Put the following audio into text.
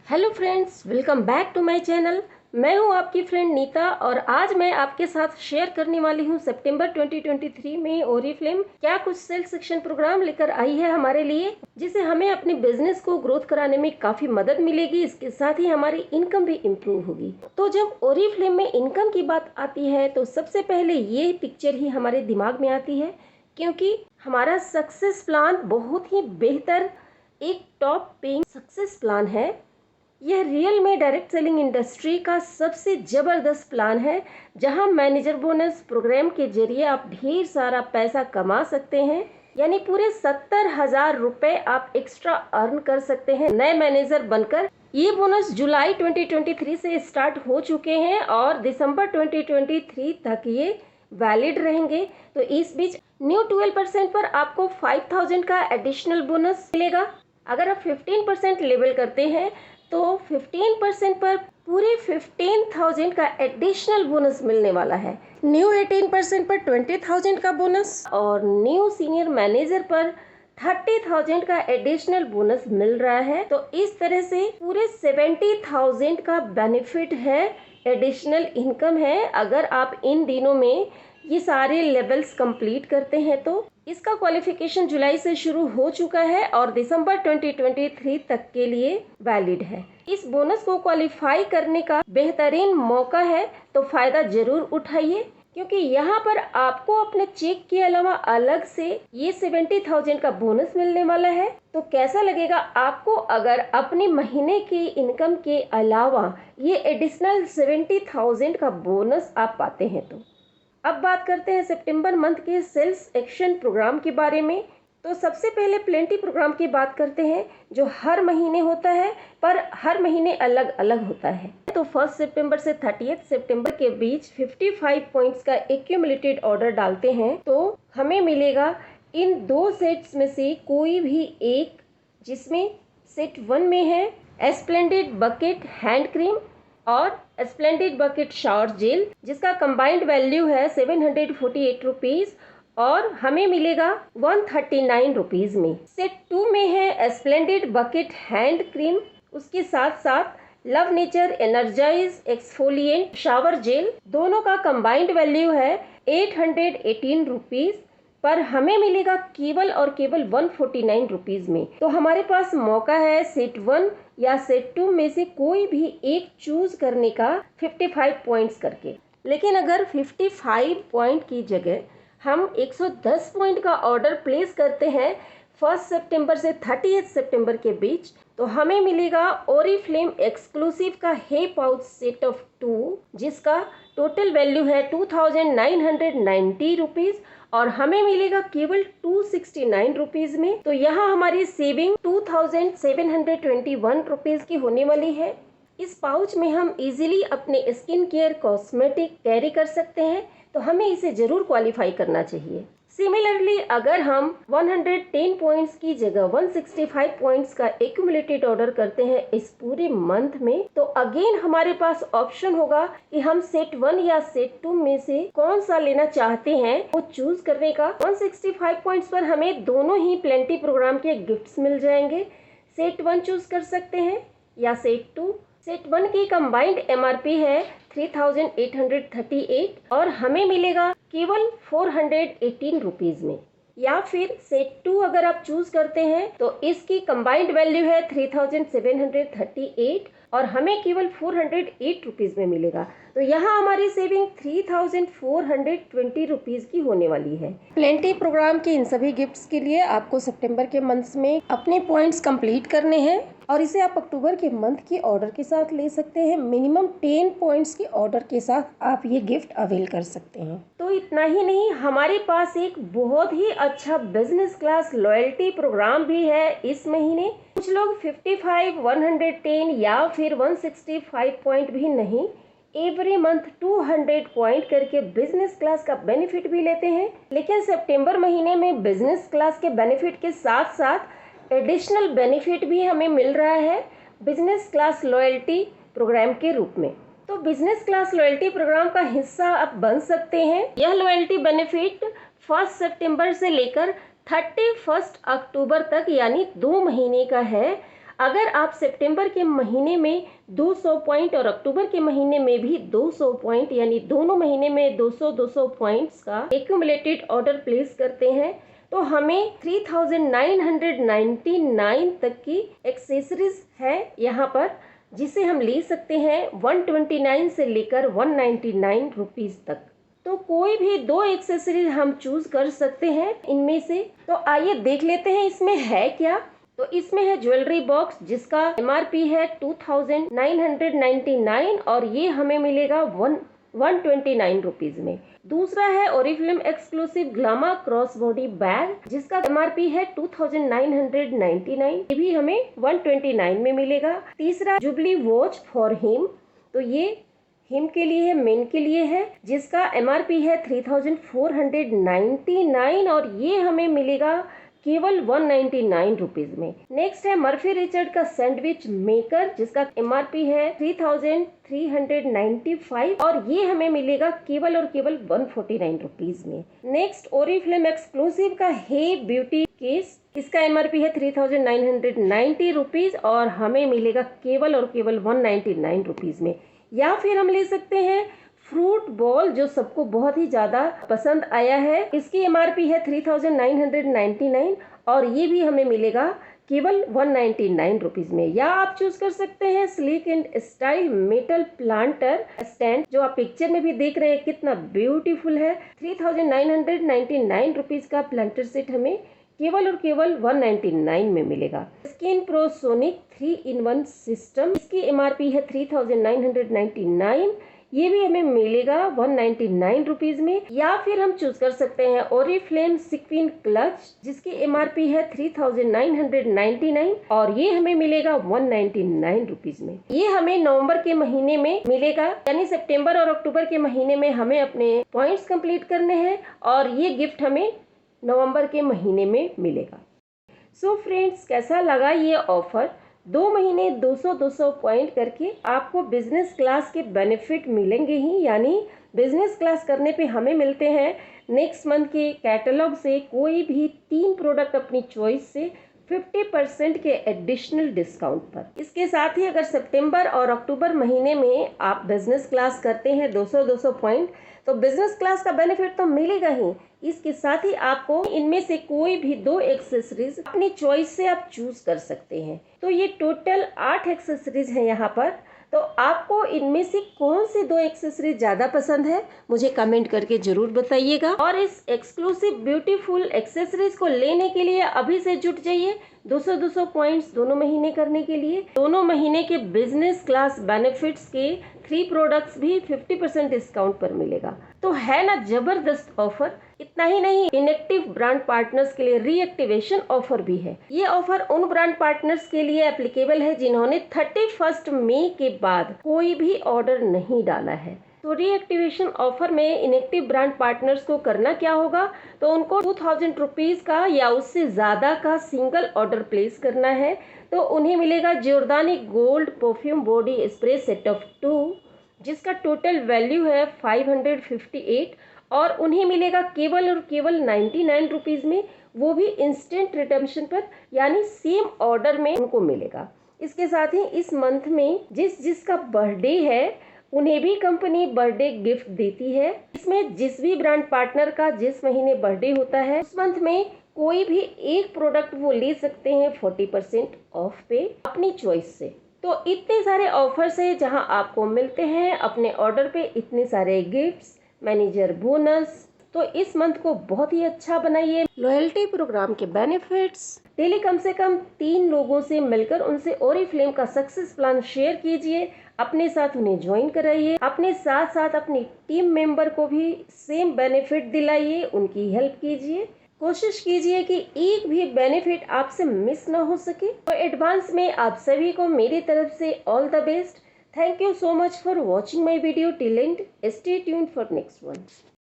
Hello friends, welcome back to my channel. मैं हूं आपकी फ्रेंड नीता और आज मैं आपके साथ शेयर करने वाली हूं सितंबर 2023 में ओरिफ्लेम क्या कुछ सेल्स सेक्शन प्रोग्राम लेकर आई है हमारे लिए, जिससे हमें अपने बिजनेस को ग्रोथ कराने में काफ़ी मदद मिलेगी। इसके साथ ही हमारी इनकम भी इम्प्रूव होगी। तो जब ओरिफ्लेम में इनकम की बात आती है तो सबसे पहले ये पिक्चर ही हमारे दिमाग में आती है, क्योंकि हमारा सक्सेस प्लान बहुत ही बेहतर एक टॉप पेइंग सक्सेस प्लान है। यह रियल में डायरेक्ट सेलिंग इंडस्ट्री का सबसे ज़बरदस्त प्लान है, जहां मैनेजर बोनस प्रोग्राम के जरिए आप ढेर सारा पैसा कमा सकते हैं। यानी पूरे 70,000 रुपए आप एक्स्ट्रा अर्न कर सकते हैं नए मैनेजर बनकर। ये बोनस जुलाई 2023 से स्टार्ट हो चुके हैं और दिसंबर 2023 तक ये वैलिड रहेंगे। तो इस बीच न्यू 12% पर आपको 5,000 का एडिशनल बोनस मिलेगा। अगर आप 15% लेवल करते हैं तो 15% पर पूरे 15,000 का एडिशनल बोनस मिलने वाला है। न्यू 18% पर 20,000 का बोनस और न्यू सीनियर मैनेजर पर 30,000 का एडिशनल बोनस मिल रहा है। तो इस तरह से पूरे 70,000 का बेनिफिट है, एडिशनल इनकम है। अगर आप इन दिनों में ये सारे लेवल्स कंप्लीट करते हैं तो इसका क्वालिफिकेशन जुलाई से शुरू हो चुका है और दिसंबर 2023 तक के लिए वैलिड है। इस बोनस को क्वालिफाई करने का बेहतरीन मौका है, तो फायदा जरूर उठाइए, क्योंकि यहाँ पर आपको अपने चेक के अलावा अलग से ये 70,000 का बोनस मिलने वाला है। तो कैसा लगेगा आपको अगर अपने महीने की इनकम के अलावा ये एडिशनल 70,000 का बोनस आप पाते हैं। तो अब बात करते हैं सितंबर मंथ के सेल्स एक्शन प्रोग्राम के बारे में। तो सबसे पहले प्लेंटी प्रोग्राम की बात करते हैं, जो हर महीने होता है, पर हर महीने अलग अलग होता है। तो 1 सितंबर से 30 सितंबर के बीच 55 पॉइंट्स का एक्यूमुलेटेड ऑर्डर डालते हैं तो हमें मिलेगा इन दो सेट्स में से कोई भी एक, जिसमें सेट 1 में है एस्प्लेंडेड बकेट हैंड क्रीम और स्प्लेंडेड बकेट शावर जेल, जिसका कंबाइंड वैल्यू है 748 रुपीज़ और हमें मिलेगा 139 रुपीज़ में। सेट 2 में है स्प्लेंडेड बकेट हैंड क्रीम, उसके साथ साथ love nature energise exfoliant shower gel, दोनों का कंबाइंड वैल्यू है 818 रुपीज़, पर हमें मिलेगा केवल और केवल 149 रुपीज़ में। तो हमारे पास मौका है सेट 1 या सेट 2 में से कोई भी एक चूज करने का 55 पॉइंट्स करके। लेकिन अगर 55 पॉइंट की जगह हम 110 पॉइंट का ऑर्डर प्लेस करते हैं 1 सितंबर से 30 सितंबर के बीच, तो हमें मिलेगा ओरिफ्लेम एक्सक्लूसिव का हे पाउच सेट ऑफ 2, जिसका टोटल वैल्यू है 2,990 रुपीज़ और हमें मिलेगा केवल 269 रुपीज़ में। तो यहाँ हमारी सेविंग 2,721 रुपीज़ की होने वाली है। इस पाउच में हम इजीली अपने स्किन केयर कॉस्मेटिक कैरी कर सकते हैं, तो हमें इसे ज़रूर क्वालिफाई करना चाहिए। सिमिलरली अगर हम 110 पॉइंट्स की जगह 165 पॉइंट्स का एक्यूमुलेटेड ऑर्डर करते हैं इस पूरे मंथ में, तो अगेन हमारे पास ऑप्शन होगा कि हम सेट 1 या सेट 2 में से कौन सा लेना चाहते हैं वो चूज करने का। 165 पॉइंट्स पर हमें दोनों ही प्लेंटी प्रोग्राम के गिफ्ट्स मिल जाएंगे। सेट 1 चूज कर सकते हैं या सेट 2। सेट 1 की कंबाइंड MRP है 3,838 और हमें मिलेगा केवल 418 रुपीज़ में। या फिर सेट 2 अगर आप चूज करते हैं तो इसकी कंबाइंड वैल्यू है 3,738 और हमें केवल 408 रुपीज़ में मिलेगा। तो यहाँ हमारी सेविंग 3,420 रुपीज़ की होने वाली है। प्लेंटी प्रोग्राम के इन सभी गिफ्ट्स के लिए आपको सितंबर के मंथ में अपने पॉइंट्स कंप्लीट करने हैं और इसे आप अक्टूबर के मंथ की ऑर्डर के साथ ले सकते हैं। मिनिमम 10 पॉइंट्स के ऑर्डर के साथ आप ये गिफ्ट अवेल कर सकते हैं। तो इतना ही नहीं, हमारे पास एक बहुत ही अच्छा बिजनेस क्लास लॉयल्टी प्रोग्राम भी है इस महीने। कुछ लोग 55, 110 या फिर 165 पॉइंट भी नहीं, एवरी मंथ 200 पॉइंट करके बिजनेस क्लास का बेनिफिट भी लेते हैं। लेकिन सितंबर महीने में बिजनेस क्लास के बेनिफिट के साथ साथ एडिशनल बेनिफिट भी हमें मिल रहा है बिजनेस क्लास लॉयल्टी प्रोग्राम के रूप में। तो बिजनेस क्लास लॉयल्टी प्रोग्राम का हिस्सा आप बन सकते हैं। यह लॉयल्टी बेनिफिट 1 सितंबर से लेकर 31 अक्टूबर तक यानी 2 महीने का है। अगर आप सितंबर के महीने में 200 पॉइंट और अक्टूबर के महीने में भी 200 पॉइंट यानी दोनों महीने में 200 पॉइंट्स का एक्यूमुलेटेड ऑर्डर प्लेस करते हैं तो हमें 3999 तक की एक्सेसरीज है यहाँ पर, जिसे हम ले सकते हैं 129 से लेकर 199 रुपीज़ तक। तो कोई भी दो एक्सेसरीज हम चूज कर सकते हैं इनमें से। तो आइए देख लेते हैं इसमें है क्या। तो इसमें है ज्वेलरी बॉक्स जिसका MRP है 2999 और ये हमें मिलेगा 129 रुपीज़ में। दूसरा है Oriflame exclusive glama cross body bag जिसका MRP है 2999, ये भी हमें 129 में मिलेगा। तीसरा जुबली वॉच फॉर हिम, तो ये हिम के लिए है, मेन के लिए है, जिसका MRP है 3499 और ये हमें मिलेगा केवल 199 रुपीज़ में। नेक्स्ट है मर्फी रिचर्ड का सैंडविच मेकर जिसका MRP है 3395 और ये हमें मिलेगा केवल और केवल 149 रुपीज़ में। नेक्स्ट ओरिफ्लेम एक्सक्लूसिव का हे ब्यूटी केस, इसका MRP है 3990 रुपीज़ और हमें मिलेगा केवल और केवल 199 रुपीज़ में। या फिर हम ले सकते हैं फ्रूट बॉल जो सबको बहुत ही ज़्यादा पसंद आया है, इसकी MRP है 3999 और ये भी हमें मिलेगा केवल 199 रुपीज़ में। या आप चूज कर सकते हैं sleek and style metal planter stand जो आप पिक्चर में भी देख रहे हैं कितना ब्यूटीफुल है। 3999 रुपीज़ का प्लांटर सेट हमें केवल और केवल 199 में मिलेगा। Skin pro sonic 3-in-1 system, इसकी MRP है 3999, ये भी हमें मिलेगा 199 रुपीज़ में। या फिर हम चूज कर सकते हैं ओरिफ्लेम सिक्विन क्लच जिसकी MRP है 3999 और ये हमें मिलेगा 199 रुपीज़ में। ये हमें नवंबर के महीने में मिलेगा, यानी सितंबर और अक्टूबर के महीने में हमें अपने पॉइंट्स कंप्लीट करने हैं और ये गिफ्ट हमें नवंबर के महीने में मिलेगा। सो फ्रेंड्स, कैसा लगा ये ऑफर? 2 महीने 200 पॉइंट करके आपको बिजनेस क्लास के बेनिफिट मिलेंगे ही, यानी बिजनेस क्लास करने पे हमें मिलते हैं नेक्स्ट मंथ के कैटलॉग से कोई भी 3 प्रोडक्ट अपनी चॉइस से 50% के एडिशनल डिस्काउंट पर। इसके साथ ही अगर सितंबर और अक्टूबर महीने में आप बिजनेस क्लास करते हैं 200 पॉइंट तो बिजनेस क्लास का बेनिफिट तो मिलेगा ही, इसके साथ ही आपको इनमें से कोई भी 2 एक्सेसरीज अपनी चॉइस से आप चूज कर सकते हैं। तो ये टोटल 8 एक्सेसरीज हैं यहाँ पर। तो आपको इनमें से कौन सी 2 एक्सेसरीज ज़्यादा पसंद है मुझे कमेंट करके ज़रूर बताइएगा। और इस एक्सक्लूसिव ब्यूटीफुल एक्सेसरीज को लेने के लिए अभी से जुट जाइए 200 पॉइंट्स दोनों महीने करने के लिए। दोनों महीने के बिजनेस क्लास बेनिफिट्स के 3 प्रोडक्ट्स भी 50% डिस्काउंट पर मिलेगा। तो है ना जबरदस्त ऑफर। इतना ही नहीं, इनएक्टिव ब्रांड पार्टनर्स के लिए रीएक्टिवेशन ऑफर भी है। ये ऑफर उन ब्रांड पार्टनर्स के लिए एप्लीकेबल है जिन्होंने 31 मई के बाद कोई भी ऑर्डर नहीं डाला है। तो रीएक्टिवेशन ऑफर में इनएक्टिव ब्रांड पार्टनर्स को करना क्या होगा, तो उनको 2000 रुपीज़ का या उससे ज़्यादा का सिंगल ऑर्डर प्लेस करना है। तो उन्हें मिलेगा Giordani gold perfume body spray set of 2 जिसका टोटल वैल्यू है 558 और उन्हें मिलेगा केवल और केवल 99 रुपीज़ में, वो भी इंस्टेंट रिडम्पशन पर, यानी सेम ऑर्डर में उनको मिलेगा। इसके साथ ही इस मंथ में जिसका बर्थडे है उन्हें भी कंपनी बर्थडे गिफ्ट देती है। इसमें जिस भी ब्रांड पार्टनर का जिस महीने बर्थडे होता है उस मंथ में कोई भी एक प्रोडक्ट वो ले सकते हैं 40% ऑफ पे अपनी चॉइस से। तो इतने सारे ऑफर्स है जहां आपको मिलते हैं अपने ऑर्डर पे इतने सारे गिफ्ट्स, मैनेजर बोनस। तो इस मंथ को बहुत ही अच्छा बनाइए। लॉयल्टी प्रोग्राम के बेनिफिट्स, डेली कम से कम 3 लोगों से मिलकर उनसे ओरिफ्लेम का सक्सेस प्लान शेयर कीजिए, अपने साथ उन्हें ज्वाइन कराइए, अपने साथ साथ अपनी टीम मेंबर को भी सेम बेनिफिट दिलाइए, उनकी हेल्प कीजिए। कोशिश कीजिए कि एक भी बेनिफिट आपसे मिस ना हो सके। तो एडवांस में आप सभी को मेरी तरफ से all the best. Thank you so much for watching my video till end. Stay tuned for next one.